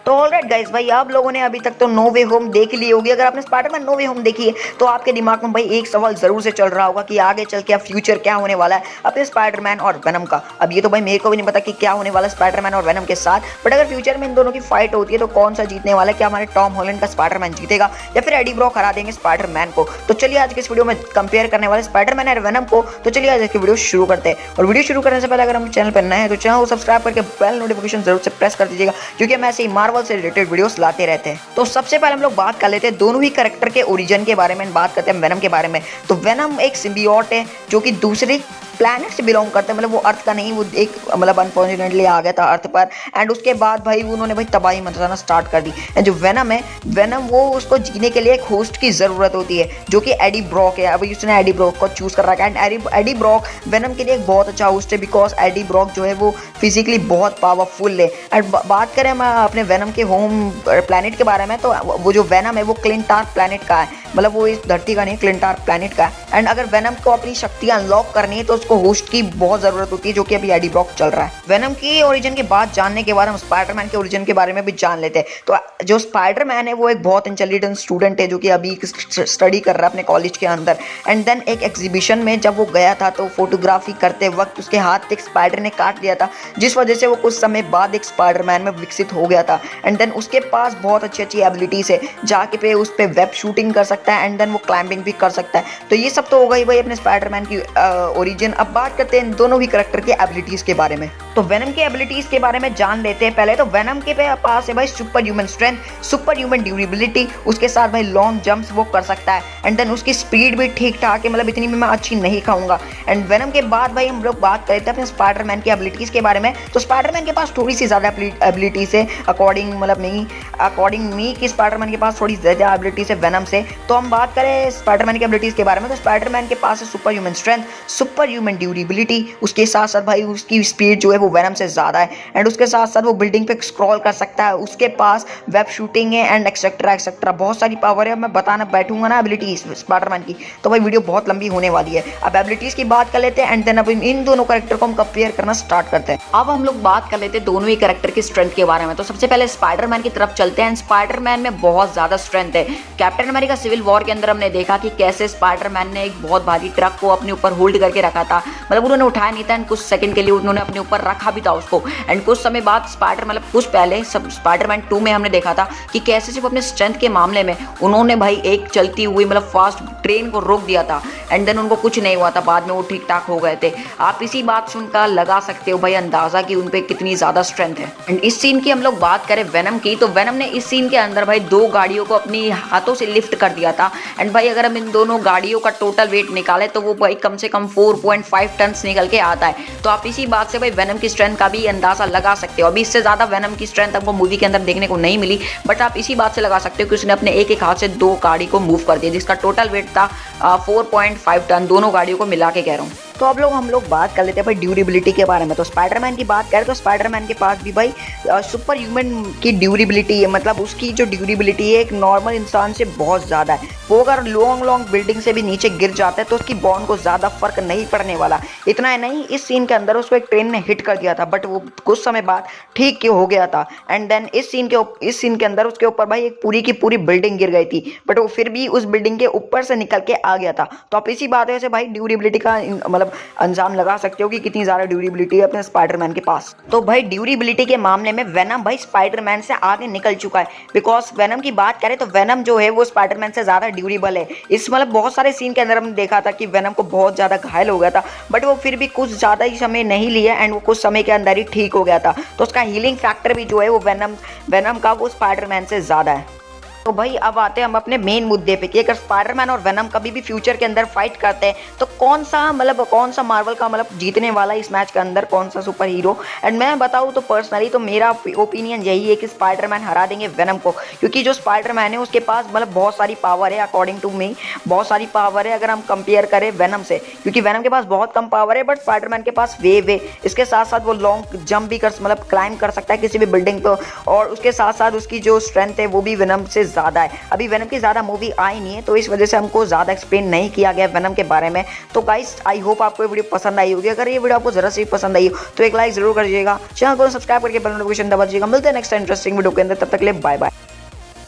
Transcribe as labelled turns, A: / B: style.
A: तो alright guys भाई, आप लोगों ने अभी तक तो नो वे होम देख ली होगी। अगर आपने स्पाइडरमैन नो वे होम देखी है तो आपके दिमाग में भाई एक सवाल जरूर से चल रहा होगा कि आगे चल के अब फ्यूचर क्या होने वाला है अपने स्पाइडरमैन और वेनम का। अब ये तो भाई मेरे को भी नहीं पता कि क्या होने वाला है स्पाइडरमैन और वेनम के साथ, बट अगर फ्यूचर में इन दोनों की फाइट होती है तो कौन सा जीतने वाला है? क्या हमारे टॉम हॉलैंड का स्पाइडरमैन जीतेगा या फिर एडी ब्रॉक हरा देंगे स्पाइडरमैन को? तो चलिए आज के इस वीडियो में कंपेयर करने वाले स्पाइडरमैन और वेनम को। तो चलिए आज की वीडियो शुरू करते हैं। और वीडियो शुरू करने से पहले अगर हम चैनल पर नए हैं तो चैनल को सब्सक्राइब करके बेल नोटिफिकेशन जरूर से प्रेस कर दीजिएगा, क्योंकि हम ऐसे ही मार्वल से रिलेटेड वीडियोस लाते रहते हैं। तो सबसे पहले हम लोग बात कर लेते हैं दोनों ही कैरेक्टर के ओरिजिन के बारे में। बात करते हैं वेनम के बारे में। तो वेनम एक सिम्बियोट है जो कि दूसरी प्लैनेट से बिलोंग करते हैं, मतलब वो अर्थ का नहीं, वो एक मतलब अनफॉर्चुनेटली आ गया था अर्थ पर। एंड उसके बाद भाई उन्होंने भाई तबाही मचाना स्टार्ट कर दी। एंड जो वेनम है, वेनम वो उसको जीने के लिए एक होस्ट की ज़रूरत होती है जो कि एडी ब्रॉक है। अभी उसने एडी ब्रॉक को चूज़ कर रखा है। एंड एडी ब्रॉक वेनम के लिए एक बहुत अच्छा होस्ट है, बिकॉज एडी ब्रॉक जो है वो फिजिकली बहुत पावरफुल है। एंड बात करें हम अपने वेनम के होम प्लैनेट के बारे में, तो वो जो वेनम है वो क्लिंटार प्लैनेट का है, मतलब वो इस धरती का नहीं, क्लिंटार प्लैनेट का है। एंड अगर वेनम को अपनी शक्तियां अनलॉक करनी है तो उसको होस्ट की बहुत जरूरत होती है, जो कि अभी एडी ब्रॉक चल रहा है। वेनम की ओरिजिन की बात जानने के बाद हम स्पाइडरमैन के ओरिजिन के बारे में भी जान लेते हैं। तो जो स्पाइडरमैन है वो एक बहुत इंटेलिजेंट स्टूडेंट है जो कि अभी स्टडी कर रहा है अपने कॉलेज के अंदर। एंड देन एक एग्जीबिशन में जब वो गया था तो फोटोग्राफी करते वक्त उसके हाथ एक स्पाइडर ने काट लिया था, जिस वजह से वो कुछ समय बाद एक स्पाइडरमैन में विकसित हो गया था। एंड देन उसके पास बहुत अच्छी अच्छी एबिलिटीज है, जाके पे उस पर वेब शूटिंग कर सकता है। एंड देन वो क्लाइंबिंग भी कर सकता है। तो ये सब तो हो गई भाई अपने स्पाइडरमैन की ओरिजिन। अब बात करते हैं इन दोनों ही कैरेक्टर के एबिलिटीज के बारे में। तो वेनम के एबिलिटीज के बारे में जान लेते हैं। पहले तो वेनम के पास है भाई super human strength, super human durability, उसके साथ भाई लॉन्ग जंप्स वो कर सकता है। एंड देन उसकी स्पीड भी ठीक ठाक है, मतलब इतनी भी मैं अच्छी नहीं कहूँगा। एंड वेनम के बाद भाई हम लोग बात करते हैं अपने स्पाइडरमैन की एबिलिटीज के बारे में। तो स्पाइडरमैन के पास थोड़ी सी ज़्यादा एबिलिटीज है अकॉर्डिंग मी कि स्पाइडरमैन के पास थोड़ी ज़्यादा एबिलिटीज है वेनम से। तो हम बात करें स्पाइडरमैन की एबिलिटीज के बारे में, तो स्पाइडरमैन के पास है super human strength, super human durability, उसके साथ साथ भाई उसकी स्पीड जो है वो वेनम से ज़्यादा है। एंड उसके साथ साथ वो बिल्डिंग पे स्क्रॉल कर सकता है, उसके पास वेब शूटिंग है एंड एक्सेट्रा एक्सेट्रा, बहुत सारी पावर है। मैं बताना बैठूंगा ना एबिलिटीज स्पाइडरमैन की तो भाई वीडियो बहुत लंबी होने वाली है। अब एबिलिटीज की बात कर लेते हैं एंड देन अब इन दोनों कैरेक्टर को हम कंपेयर करना स्टार्ट करते हैं। अब हम लोग बात कर लेते हैं दोनों ही कैरेक्टर की स्ट्रेंथ के बारे में। तो सबसे पहले स्पाइडरमैन की तरफ चलते हैं। स्पाइडरमैन में बहुत ज़्यादा स्ट्रेंथ है। कैप्टन अमेरिका सिविल वॉर के अंदर हमने देखा कि कैसे स्पाइडरमैन ने एक बहुत भारी ट्रक को अपने ऊपर होल्ड करके रखा था, मतलब उन्होंने उठाया नहीं था एंड कुछ सेकंड के लिए उन्होंने अपने ऊपर रखा भी था उसको। एंड कुछ समय बाद मतलब कुछ पहले स्पाइडरमैन 2 में हमने देखा था कि कैसे सिर्फ अपने स्ट्रेंथ के मामले में उन्होंने भाई एक चलती हुई मतलब फास्ट ट्रेन को रोक दिया था। एंड देन उनको कुछ नहीं हुआ था, बाद में वो ठीक ठाक हो गए थे। आप इसी बात सुनकर लगा सकते हो भाई अंदाजा कि उन पे कितनी ज़्यादा स्ट्रेंथ है। एंड इस सीन की हम लोग बात करें वेनम की, तो वेनम ने इस सीन के अंदर भाई 2 गाड़ियों को अपनी हाथों से लिफ्ट कर दिया था। एंड भाई अगर हम इन दोनों गाड़ियों का टोटल वेट निकालें तो वो भाई कम से कम 4.5 टन निकल के आता है। तो आप इसी बात से भाई वेनम की स्ट्रेंथ का भी अंदाजा लगा सकते हो। अभी इससे ज़्यादा वेनम की स्ट्रेंथ हमको मूवी के अंदर देखने को नहीं मिली, बट आप इसी बात से लगा सकते हो कि उसने अपने एक हाथ से 2 गाड़ी को मूव कर दिया, जिसका टोटल वेट था 4.5 टन, दोनों गाड़ियों को मिला के कह रहा हूँ। तो अब हम लोग बात कर लेते हैं भाई ड्यूरेबिलिटी के बारे में। तो स्पाइडरमैन की बात करें तो स्पाइडरमैन के पास भी भाई सुपर ह्यूमन की ड्यूरेबिलिटी है, मतलब उसकी जो ड्यूरेबिलिटी है एक नॉर्मल इंसान से बहुत ज़्यादा है। वो अगर लॉन्ग बिल्डिंग से भी नीचे गिर जाता है तो उसकी बॉन को ज़्यादा फर्क नहीं पड़ने वाला। इतना ही नहीं, इस सीन के अंदर उसको एक ट्रेन ने हिट कर दिया था, बट वो कुछ समय बाद ठीक क्यों हो गया था। एंड देन इस सीन के अंदर उसके ऊपर भाई एक पूरी की पूरी बिल्डिंग गिर गई थी, बट वो फिर भी उस बिल्डिंग के ऊपर से निकल के आ गया था। तो आप इसी बात से भाई ड्यूरेबिलिटी का मतलब अंजाम लगा सकते हो कि कितनी ज़्यादा ड्यूरेबिलिटी है अपने स्पाइडरमैन के पास। तो भाई ड्यूरेबिलिटी के मामले में वेनम भाई स्पाइडरमैन से आगे निकल चुका है, बिकॉज वेनम की बात करें तो वेनम जो है वो स्पाइडरमैन से ज़्यादा ड्यूरेबल है। इस मतलब बहुत सारे सीन के अंदर हमने देखा था कि वेनम को बहुत ज़्यादा घायल हो गया था, बट वो फिर भी कुछ ज़्यादा ही समय नहीं लिया एंड वो कुछ समय के अंदर ही ठीक हो गया था। तो उसका हीलिंग फैक्टर भी जो है वो वेनम का वो स्पाइडरमैन से ज़्यादा है। तो भाई अब आते हैं हम अपने मेन मुद्दे पे कि अगर स्पाइडरमैन और वेनम कभी भी फ्यूचर के अंदर फाइट करते हैं तो कौन सा मार्वल का मतलब जीतने वाला इस मैच के अंदर, कौन सा सुपर हीरो। एंड मैं बताऊं तो पर्सनली तो मेरा ओपिनियन यही है कि स्पाइडरमैन हरा देंगे वेनम को, क्योंकि जो स्पाइडरमैन है उसके पास मतलब बहुत सारी पावर है। अकॉर्डिंग टू मी बहुत सारी पावर है अगर हम कंपेयर करें वेनम से, क्योंकि वेनम के पास बहुत कम पावर है बट स्पाइडरमैन के पास वेव है। इसके साथ साथ वो लॉन्ग जंप भी मतलब क्लाइंब कर सकता है किसी भी बिल्डिंग पर, और उसके साथ साथ उसकी जो स्ट्रेंथ है वो भी वेनम से ज़्यादा है। अभी वेनम की ज़्यादा मूवी आई नहीं है, तो इस वजह से हमको ज़्यादा एक्सप्लेन नहीं किया गया वेनम के बारे में। तो गाइस आई होप आपको ये वीडियो पसंद आई होगी। अगर ये वीडियो आपको ज़रा से भी पसंद आई हो तो एक लाइक जरूर कर दीजिएगा, चैनल को सब्सक्राइब करके बेल नोटिफिकेशन दबा दीजिएगा। मिलते हैं नेक्स्ट इंटरेस्टिंग वीडियो के अंदर, तब तक के लिए बाय बाय।